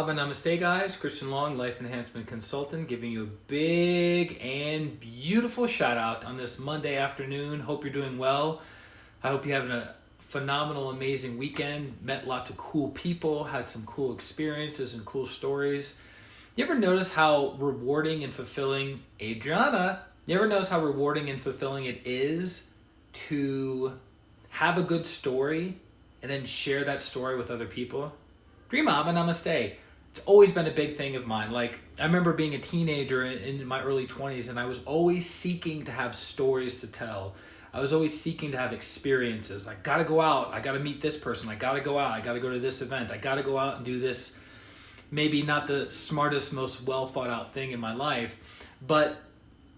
Namaste, guys. ChristianRLong, Life Enhancement Consultant, giving you a big and beautiful shout out on this Monday afternoon. Hope you're doing well. I hope you're having a phenomenal, amazing weekend. Met lots of cool people, had some cool experiences and cool stories. You ever notice how rewarding and fulfilling, Adriana, you ever notice how rewarding and fulfilling it is to have a good story and then share that story with other people? Prima, Namaste. It's always been a big thing of mine. Like, I remember being a teenager in my early 20s, and I was always seeking to have stories to tell. I was always seeking to have experiences. I gotta go out. I gotta meet this person. I gotta go out. I gotta go to this event. I gotta go out and do this. Maybe not the smartest, most well thought out thing in my life, but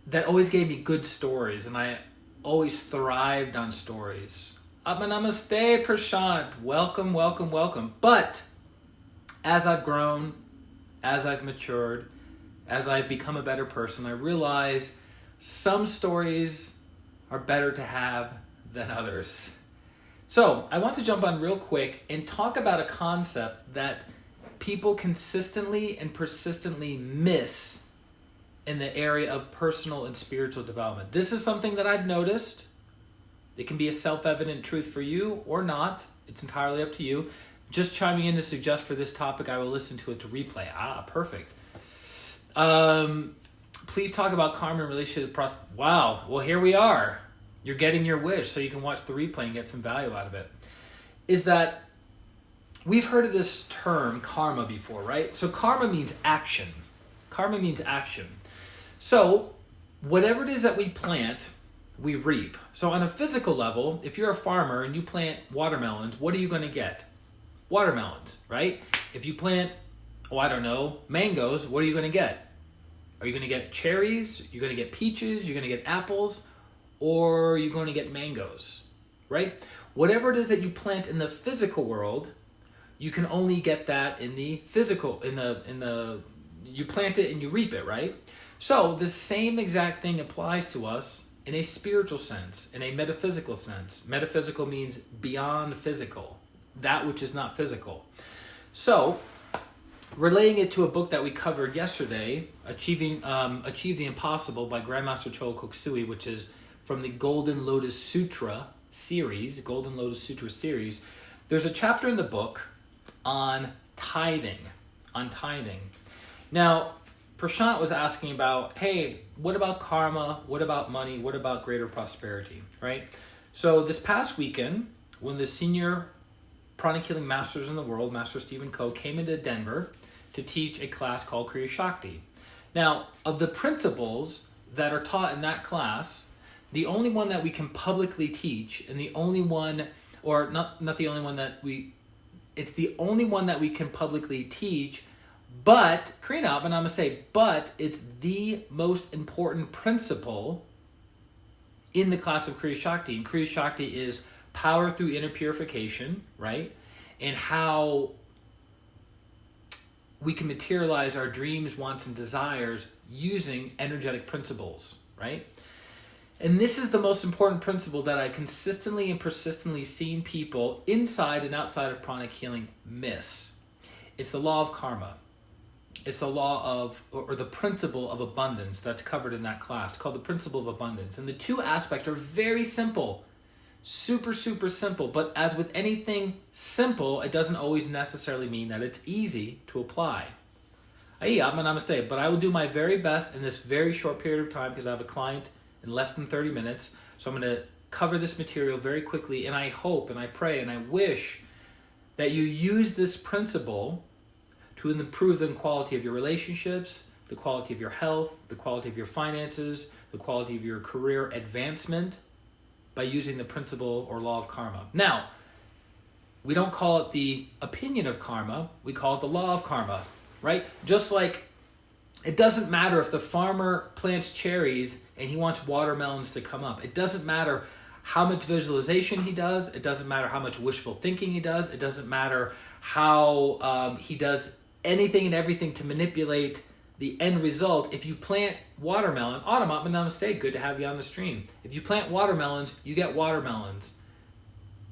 that always gave me good stories, and I always thrived on stories. Namaste, Prashant. Welcome, welcome, welcome. But as I've grown, as I've matured, as I've become a better person, I realize some stories are better to have than others. So I want to jump on real quick and talk about a concept that people consistently and persistently miss in the area of personal and spiritual development. This is something that I've noticed. It can be a self-evident truth for you or not. It's entirely up to you. Just chiming in to suggest for this topic, I will listen to it to replay. Perfect. Please talk about karma in relation to the process. Wow, well, here we are. You're getting your wish so you can watch the replay and get some value out of it. Is that we've heard of this term karma before, right? So karma means action. Karma means action. So whatever it is that we plant, we reap. So on a physical level, if you're a farmer and you plant watermelons, what are you going to get? Watermelons, right? If you plant, mangoes, what are you going to get? Are you going to get cherries? You're going to get peaches? You're going to get apples? Or are you going to get mangoes, right? Whatever it is that you plant in the physical world, you can only get that in the physical, you plant it and you reap it, right? So the same exact thing applies to us in a spiritual sense, in a metaphysical sense. Metaphysical means beyond physical, that which is not physical. So, relating it to a book that we covered yesterday, Achieve the Impossible by Grandmaster Choa Kok Sui, which is from the Golden Lotus Sutra series, there's a chapter in the book on tithing. Now, Prashant was asking about, hey, what about karma? What about money? What about greater prosperity, right? So this past weekend, when the senior pranic healing masters in the world, Master Stephen Coe, came into Denver to teach a class called Kriya Shakti. Now, of the principles that are taught in that class, the only one that we can publicly teach, and the only one, or not the only one that it's the only one that we can publicly teach, but, Kriya, I'm going to say, but it's the most important principle in the class of Kriya Shakti. And Kriya Shakti is power through inner purification, right? And how we can materialize our dreams, wants, and desires using energetic principles, right? And this is the most important principle that I consistently and persistently seen people inside and outside of pranic healing miss. It's the law of karma. It's the law of, or the principle of abundance that's covered in that class. It's called the principle of abundance. And the two aspects are very simple. Super, super simple. But as with anything simple, it doesn't always necessarily mean that it's easy to apply. Namaste. But I will do my very best in this very short period of time because I have a client in less than 30 minutes. So I'm going to cover this material very quickly. And I hope and I pray and I wish that you use this principle to improve the quality of your relationships, the quality of your health, the quality of your finances, the quality of your career advancement by using the principle or law of karma. Now, we don't call it the opinion of karma, we call it the law of karma, right? Just like it doesn't matter if the farmer plants cherries and he wants watermelons to come up. It doesn't matter how much visualization he does. It doesn't matter how much wishful thinking he does. It doesn't matter how he does anything and everything to manipulate the end result. If you plant watermelon, Namaste, good to have you on the stream. If you plant watermelons, you get watermelons.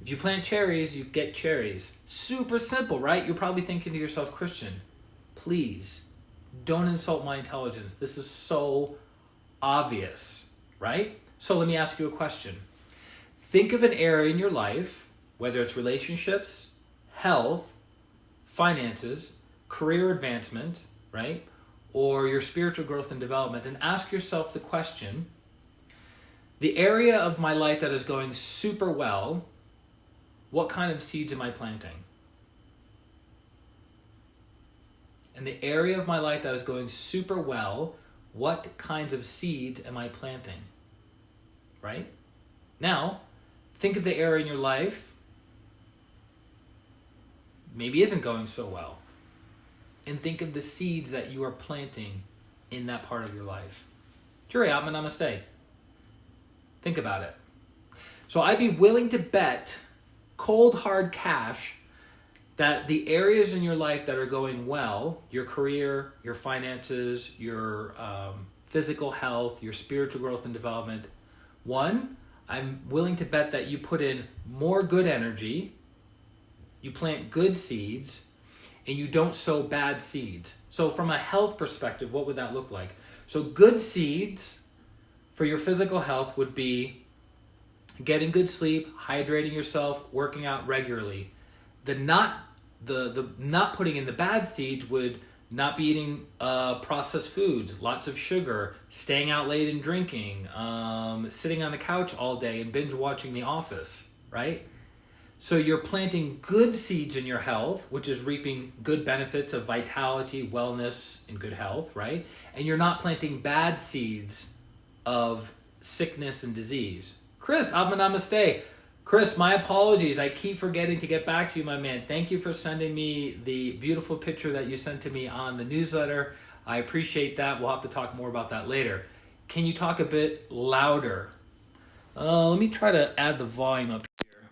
If you plant cherries, you get cherries. Super simple, right? You're probably thinking to yourself, Christian, please don't insult my intelligence. This is so obvious, right? So let me ask you a question. Think of an area in your life, whether it's relationships, health, finances, career advancement, right? Or your spiritual growth and development, and ask yourself the question, the area of my life that is going super well, what kind of seeds am I planting? In the area of my life that is going super well, what kinds of seeds am I planting? Right? Now, think of the area in your life maybe isn't going so well. And think of the seeds that you are planting in that part of your life. Kriya Shakti, namaste. Think about it. So I'd be willing to bet cold hard cash that the areas in your life that are going well, your career, your finances, your physical health, your spiritual growth and development, one, I'm willing to bet that you put in more good energy, you plant good seeds, and you don't sow bad seeds. So from a health perspective, what would that look like? So good seeds for your physical health would be getting good sleep, hydrating yourself, working out regularly. The not putting in the bad seeds would not be eating processed foods, lots of sugar, staying out late and drinking, sitting on the couch all day and binge watching The Office, right? So you're planting good seeds in your health, which is reaping good benefits of vitality, wellness, and good health, right? And you're not planting bad seeds of sickness and disease. Chris, namaste. Chris, my apologies. I keep forgetting to get back to you, my man. Thank you for sending me the beautiful picture that you sent to me on the newsletter. I appreciate that. We'll have to talk more about that later. Can you talk a bit louder? Let me try to add the volume up here.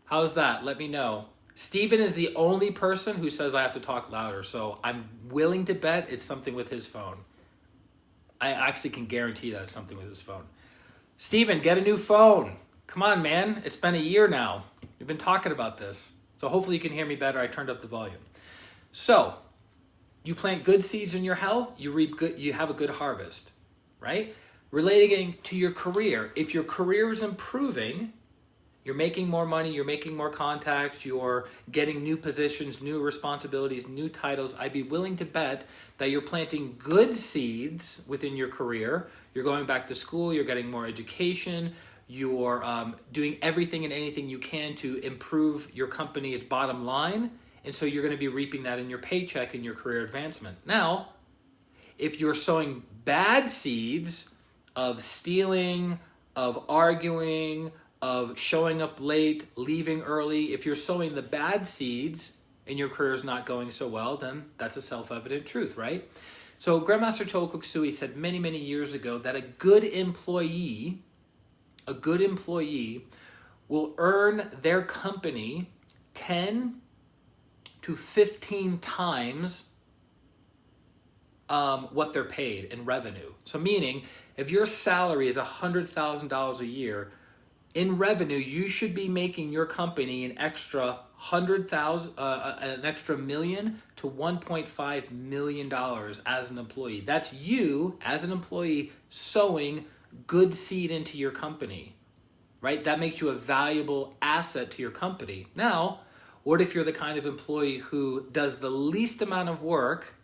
How's that? Let me know. Steven is the only person who says I have to talk louder, so I'm willing to bet it's something with his phone. I actually can guarantee that it's something with his phone. Steven, get a new phone. Come on, man. It's been a year now. We've been talking about this. So hopefully you can hear me better. I turned up the volume. So you plant good seeds in your health, you reap good, you have a good harvest, right? Relating to your career. If your career is improving, you're making more money, you're making more contacts, you're getting new positions, new responsibilities, new titles, I'd be willing to bet that you're planting good seeds within your career. You're going back to school, you're getting more education, you're doing everything and anything you can to improve your company's bottom line, and so you're going to be reaping that in your paycheck and your career advancement. Now, if you're sowing bad seeds of stealing, of arguing, of showing up late, leaving early, if you're sowing the bad seeds and your career is not going so well, then that's a self-evident truth, right? So Grandmaster Chogyam Sui said many, many years ago that a good employee will earn their company 10 to 15 times what they're paid in revenue. So meaning, if your salary is $100,000 a year, in revenue, you should be making your company an extra million to $1.5 million as an employee. That's you as an employee sowing good seed into your company, right? That makes you a valuable asset to your company. Now, what if you're the kind of employee who does the least amount of work,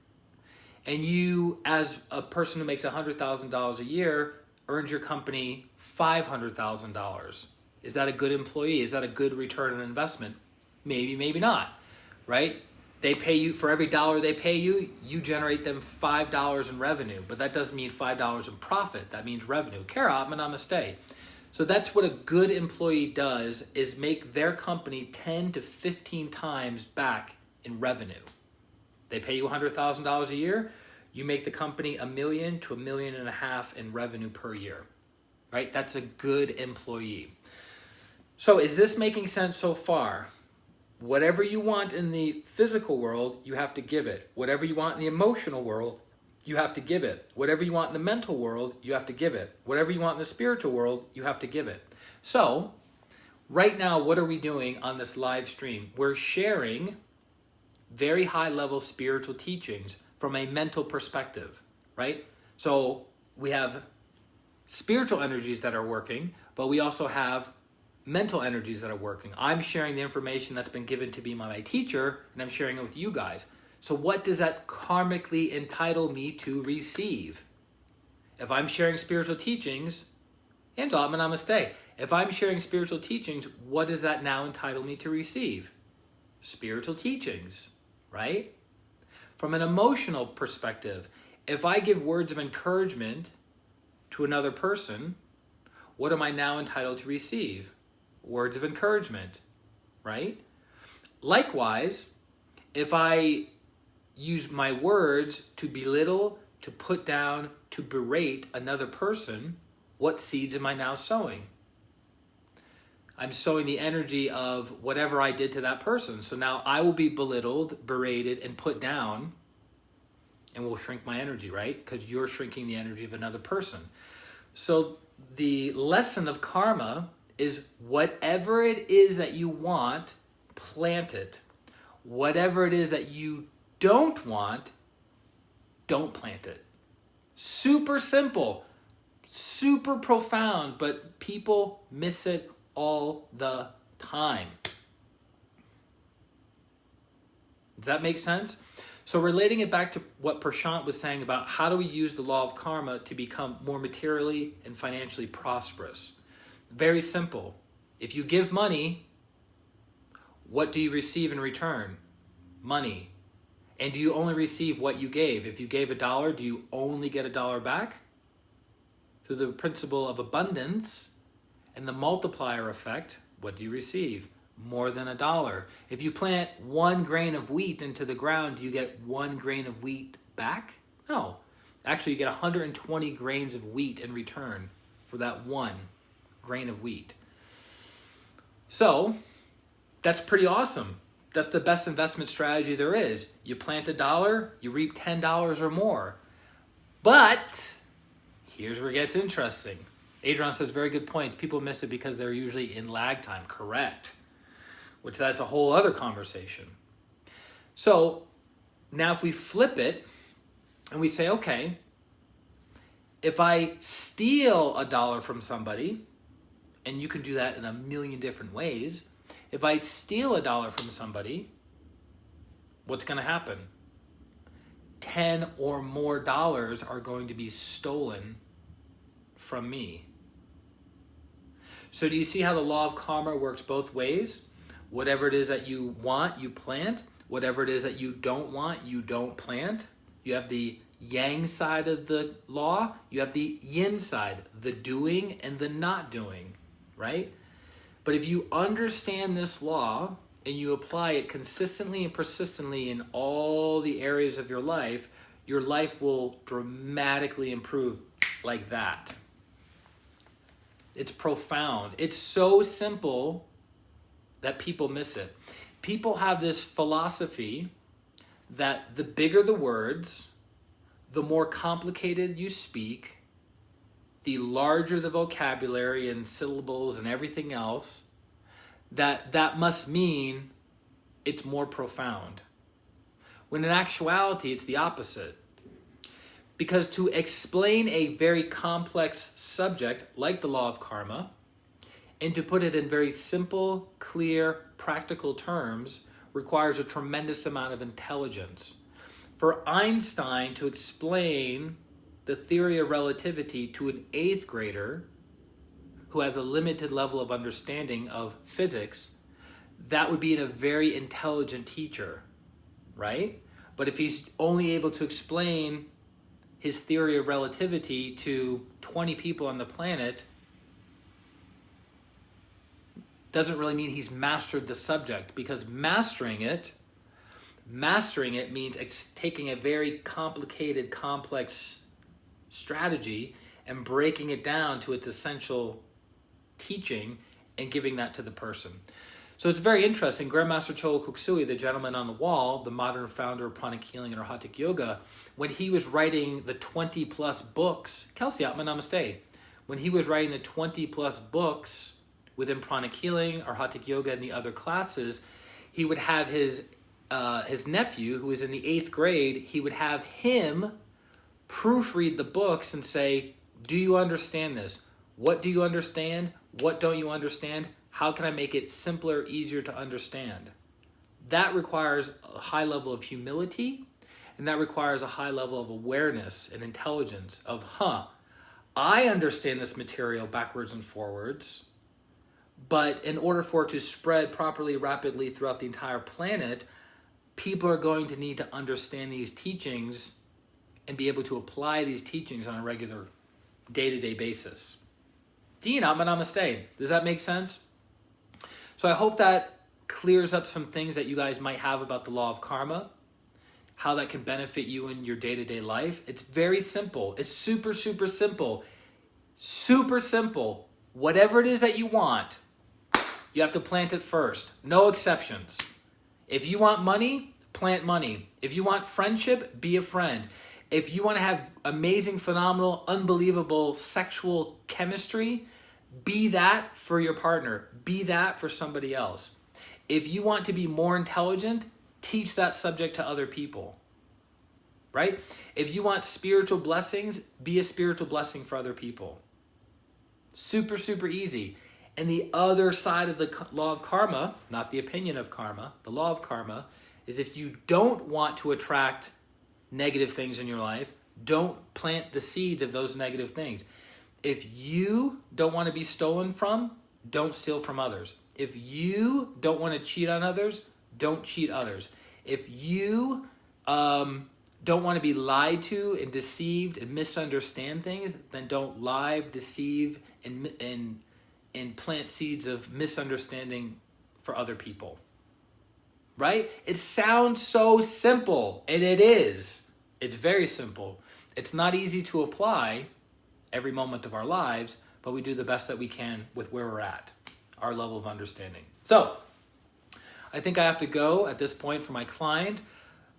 and you, as a person who makes $100,000 a year, earns your company $500,000? Is that a good employee? Is that a good return on investment? Maybe, maybe not, right? They pay you, for every dollar they pay you, you generate them $5 in revenue, but that doesn't mean $5 in profit. That means revenue. Kriya, namaste. So that's what a good employee does, is make their company 10 to 15 times back in revenue. They pay you $100,000 a year, you make the company $1 million to $1.5 million in revenue per year, right? That's a good employee. So is this making sense so far? Whatever you want in the physical world, you have to give it. Whatever you want in the emotional world, you have to give it. Whatever you want in the mental world, you have to give it. Whatever you want in the spiritual world, you have to give it. So right now, what are we doing on this live stream? We're sharing very high level spiritual teachings from a mental perspective, right? So we have spiritual energies that are working, but we also have mental energies that are working. I'm sharing the information that's been given to me by my teacher, and I'm sharing it with you guys. So what does that karmically entitle me to receive? If I'm sharing spiritual teachings, Angela, namaste. If I'm sharing spiritual teachings, what does that now entitle me to receive? Spiritual teachings, right? From an emotional perspective, if I give words of encouragement to another person, what am I now entitled to receive? Words of encouragement, right? Likewise, if I use my words to belittle, to put down, to berate another person, what seeds am I now sowing? I'm sowing the energy of whatever I did to that person. So now I will be belittled, berated, and put down, and will shrink my energy, right? Because you're shrinking the energy of another person. So the lesson of karma is whatever it is that you want, plant it. Whatever it is that you don't want, don't plant it. Super simple, super profound, but people miss it all the time. Does that make sense? So relating it back to what Prashant was saying about how do we use the law of karma to become more materially and financially prosperous? Very simple. If you give money, what do you receive in return? Money. And do you only receive what you gave? If you gave $1, do you only get $1 back? Through the principle of abundance and the multiplier effect, what do you receive? More than $1. If you plant 1 grain of wheat into the ground, do you get 1 grain of wheat back? No. Actually, you get 120 grains of wheat in return for that 1 grain of wheat. So, that's pretty awesome. That's the best investment strategy there is. You plant $1, you reap $10 or more. But here's where it gets interesting. Adrian says very good points. People miss it because they're usually in lag time. Correct. Which that's a whole other conversation. So now if we flip it and we say, okay, if I steal $1 from somebody, and you can do that in a million different ways. If I steal $1 from somebody, what's going to happen? 10 or more dollars are going to be stolen from me. So do you see how the law of karma works both ways? Whatever it is that you want, you plant. Whatever it is that you don't want, you don't plant. You have the yang side of the law. You have the yin side, the doing and the not doing, right? But if you understand this law and you apply it consistently and persistently in all the areas of your life will dramatically improve like that. It's profound. It's so simple that people miss it. People have this philosophy that the bigger the words, the more complicated you speak, the larger the vocabulary and syllables and everything else, that must mean it's more profound. When in actuality, it's the opposite. Because to explain a very complex subject like the law of karma, and to put it in very simple, clear, practical terms, requires a tremendous amount of intelligence. For Einstein to explain the theory of relativity to an 8th grader who has a limited level of understanding of physics, that would be a very intelligent teacher, right? But if he's only able to explain his theory of relativity to 20 people on the planet, doesn't really mean he's mastered the subject, because mastering it means taking a very complicated, complex strategy and breaking it down to its essential teaching and giving that to the person. So it's very interesting. Grandmaster Chola Kuksui, the gentleman on the wall, the modern founder of pranic healing and Arhatic yoga, when he was writing the 20 plus books, Kelsey Atma Namaste, when he was writing the 20 plus books within pranic healing, Arhatic yoga, and the other classes, he would have his his nephew, who was in the 8th grade, he would have him proofread the books and say, do you understand this? What do you understand? What don't you understand? How can I make it simpler, easier to understand? That requires a high level of humility, and that requires a high level of awareness and intelligence of, I understand this material backwards and forwards, but in order for it to spread properly, rapidly throughout the entire planet, people are going to need to understand these teachings and be able to apply these teachings on a regular day-to-day basis. Dina, namaste. Does that make sense? So I hope that clears up some things that you guys might have about the law of karma, how that can benefit you in your day-to-day life. It's very simple. It's super, super simple. Super simple. Whatever it is that you want, you have to plant it first. No exceptions. If you want money, plant money. If you want friendship, be a friend. If you want to have amazing, phenomenal, unbelievable sexual chemistry, be that for your partner. Be that for somebody else. If you want to be more intelligent, teach that subject to other people. Right? If you want spiritual blessings, be a spiritual blessing for other people. Super, super easy. And the other side of the law of karma, not the opinion of karma, the law of karma, is if you don't want to attract negative things in your life, don't plant the seeds of those negative things. If you don't want to be stolen from, don't steal from others. If you don't want to cheat on others, don't cheat others. If you don't want to be lied to and deceived and misunderstand things, then don't lie, deceive, and plant seeds of misunderstanding for other people. Right? It sounds so simple, and it is. It's very simple. It's not easy to apply every moment of our lives, but we do the best that we can with where we're at, our level of understanding. So, I think I have to go at this point for my client,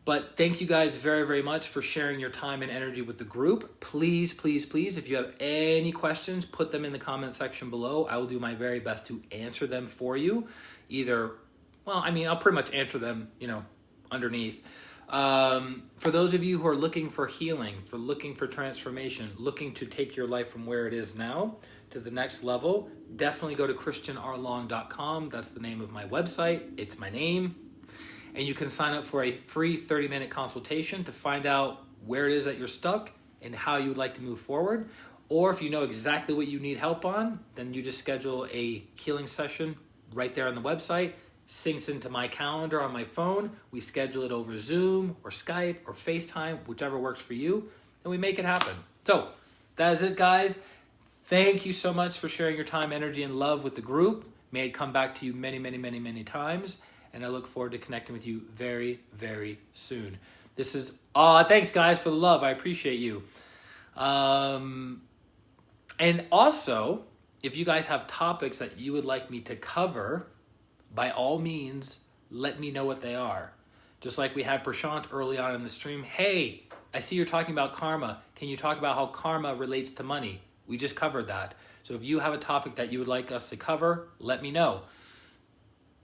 but thank you guys very, very much for sharing your time and energy with the group. Please, please, please, if you have any questions, put them in the comment section below. I will do my very best to answer them for you. I'll pretty much answer them, underneath. For those of you who are looking for healing, for looking for transformation, looking to take your life from where it is now to the next level, definitely go to ChristianRLong.com. That's the name of my website. It's my name. And you can sign up for a free 30-minute consultation to find out where it is that you're stuck and how you would like to move forward. Or if you know exactly what you need help on, then you just schedule a healing session right there on the website. Syncs into my calendar on my phone. We schedule it over Zoom or Skype or FaceTime, whichever works for you, and we make it happen. So that is it, guys. Thank you so much for sharing your time, energy, and love with the group. May it come back to you many, many, many, many times, and I look forward to connecting with you very, very soon. Thanks, guys, for the love. I appreciate you. And also, if you guys have topics that you would like me to cover, by all means, let me know what they are. Just like we had Prashant early on in the stream. Hey, I see you're talking about karma. Can you talk about how karma relates to money? We just covered that. So if you have a topic that you would like us to cover, let me know.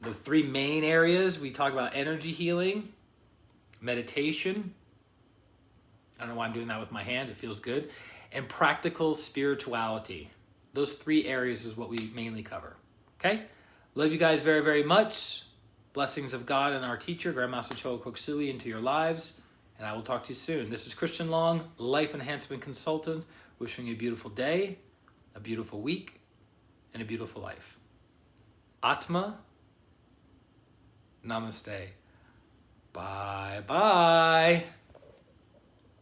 The 3 main areas, we talk about energy healing, meditation. I don't know why I'm doing that with my hand. It feels good. And practical spirituality. Those 3 areas is what we mainly cover. Okay? Love you guys very, very much. Blessings of God and our teacher, Grandmaster Choa Koksui, into your lives. And I will talk to you soon. This is Christian Long, Life Enhancement Consultant, wishing you a beautiful day, a beautiful week, and a beautiful life. Atma, Namaste. Bye-bye.